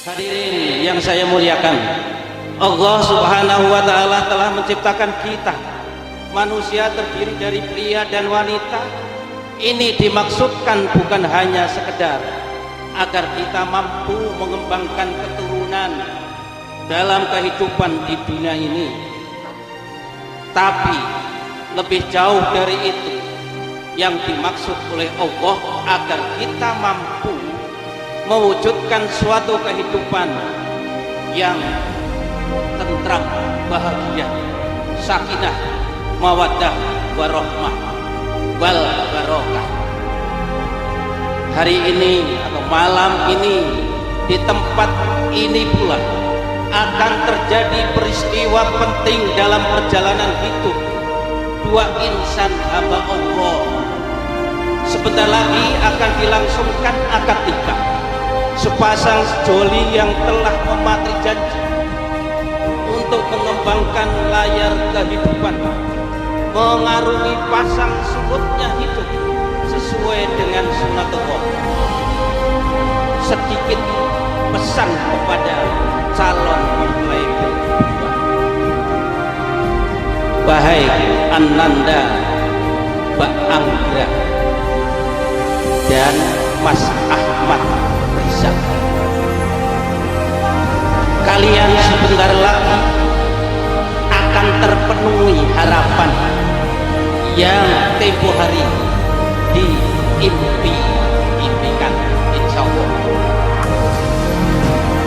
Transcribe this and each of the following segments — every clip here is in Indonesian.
Hadirin yang saya muliakan, Allah Subhanahu wa Ta'ala telah menciptakan kita manusia terdiri dari pria dan wanita. Ini dimaksudkan bukan hanya sekedar agar kita mampu mengembangkan keturunan dalam kehidupan di dunia ini, tapi lebih jauh dari itu, yang dimaksud oleh Allah agar kita mampu mewujudkan suatu kehidupan yang tentram, bahagia, sakinah, mawaddah, warahmah, wal barokah. Hari ini atau malam ini, di tempat ini pula akan terjadi peristiwa penting dalam perjalanan hidup dua insan hamba Allah. Sebentar lagi akan dilangsungkan akad nikah sepasang sejoli yang telah memati janji untuk mengembangkan layar kehidupan, mengarungi pasang surutnya hidup sesuai dengan sunatullah. Sedikit pesan kepada calon mempelai berdua. Wahai Ananda, Mbak Anggra dan Mas Ahmad Rizal, kalian sebentar lagi akan terpenuhi harapan yang tempo hari diimpi-impikan, insya Allah.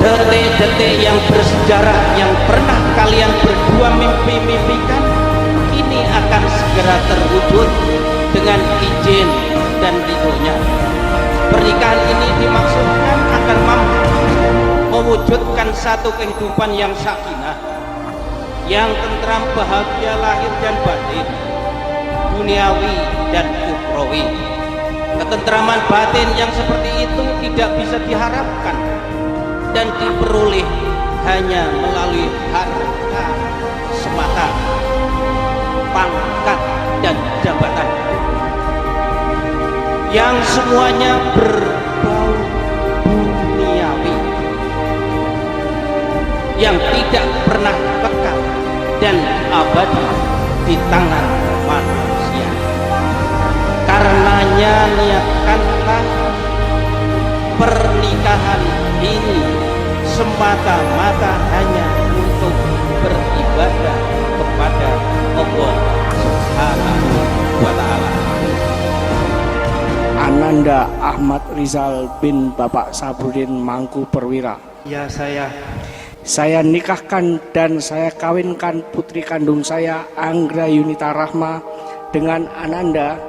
Detik-detik yang bersejarah yang pernah kalian berdua mimpi-mimpikan kini akan segera terwujud dengan izin dan ridhonya. Pernikahan ini dimaksudkan akan mampu mewujudkan satu kehidupan yang sakinah, yang tentram, bahagia lahir dan batin, duniawi dan ukhrawi. Ketentraman batin yang seperti itu tidak bisa diharapkan dan diperoleh hanya melalui harta semata, pangkat dan jabatan yang semuanya berbau duniawi, yang tidak pernah kekal dan abadi di tangan manusia. Karenanya niatkanlah pernikahan ini semata-mata hanya untuk beribadah kepada Allah Subhanahu wa Ta'ala. Ananda Ahmad Rizal bin Bapak Sabrudin Mangku Perwira. Ya, Saya nikahkan dan saya kawinkan putri kandung saya, Anggra Yunita Rahma, dengan Ananda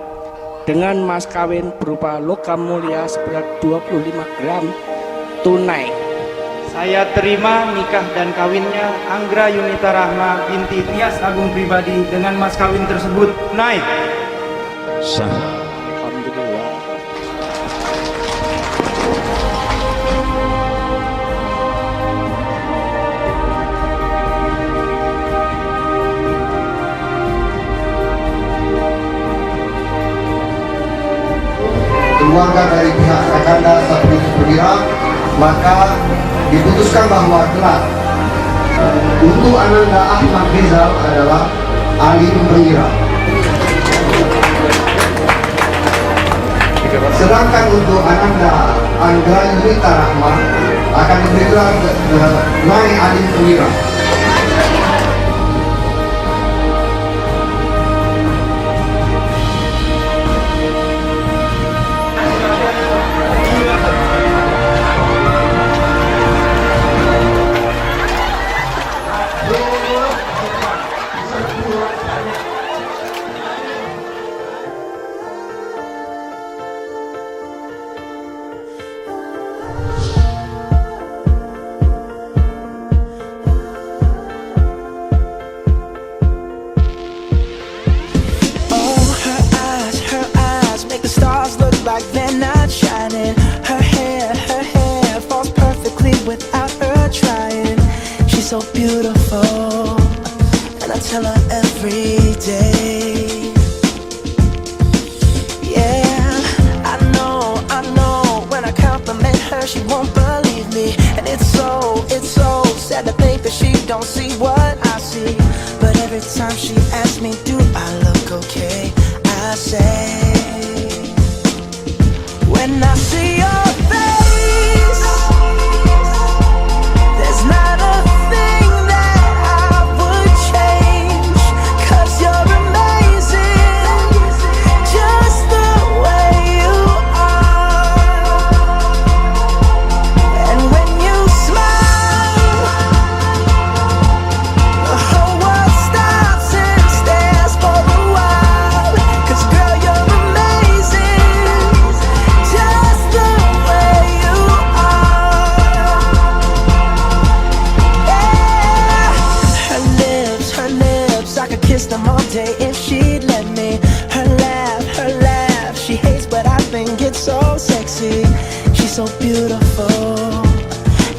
dengan mas kawin berupa logam mulia seberat 25 gram tunai. Saya terima nikah dan kawinnya Anggra Yunita Rahma binti Tias Agung Pribadi dengan mas kawin tersebut naik. Sah. Alhamdulillah. Keluarga dari pihak Kakanda Sabrudin Perwira, maka diputuskan bahwa gelar untuk Ananda Ahmad Rizal adalah Alim Perwira. Sedangkan untuk Ananda Anggra Yunita Rahma akan diberi gelar Nai Alim Perwira. Like they're not shining. Her hair falls perfectly without her trying. She's so beautiful, and I tell her every day. Yeah, I know when I compliment her, she won't believe me, and it's so beautiful,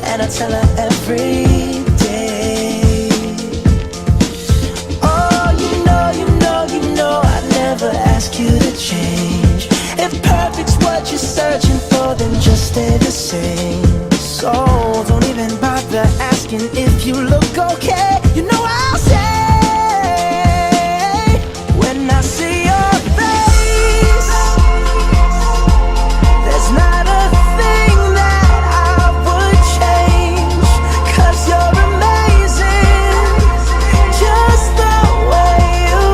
and I tell her every day. Oh, you know I never ask you to change. If perfect's what you're searching for, then just stay the same. So don't even bother asking if you look okay. You know I'll say, when I see your face, there's not a thing that I would change, 'cause you're amazing, just the way you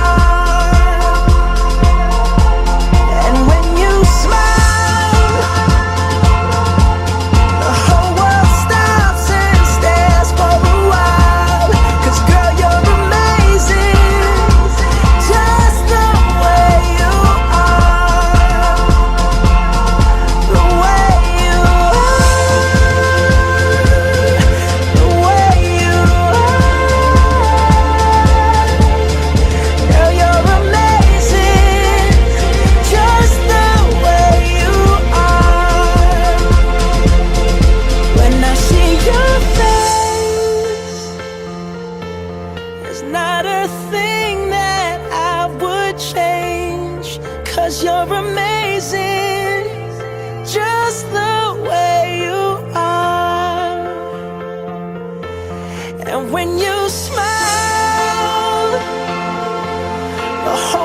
are. And when you smile, the whole world stops and stares for a while. 'Cause girl, you're amazing, just the way you are. The way you are. The way you are. Girl, you're amazing, just the way you are. When I see your face, there's not a thing that I would change, 'cause you're amazing, just the way you are. And when you smile, the whole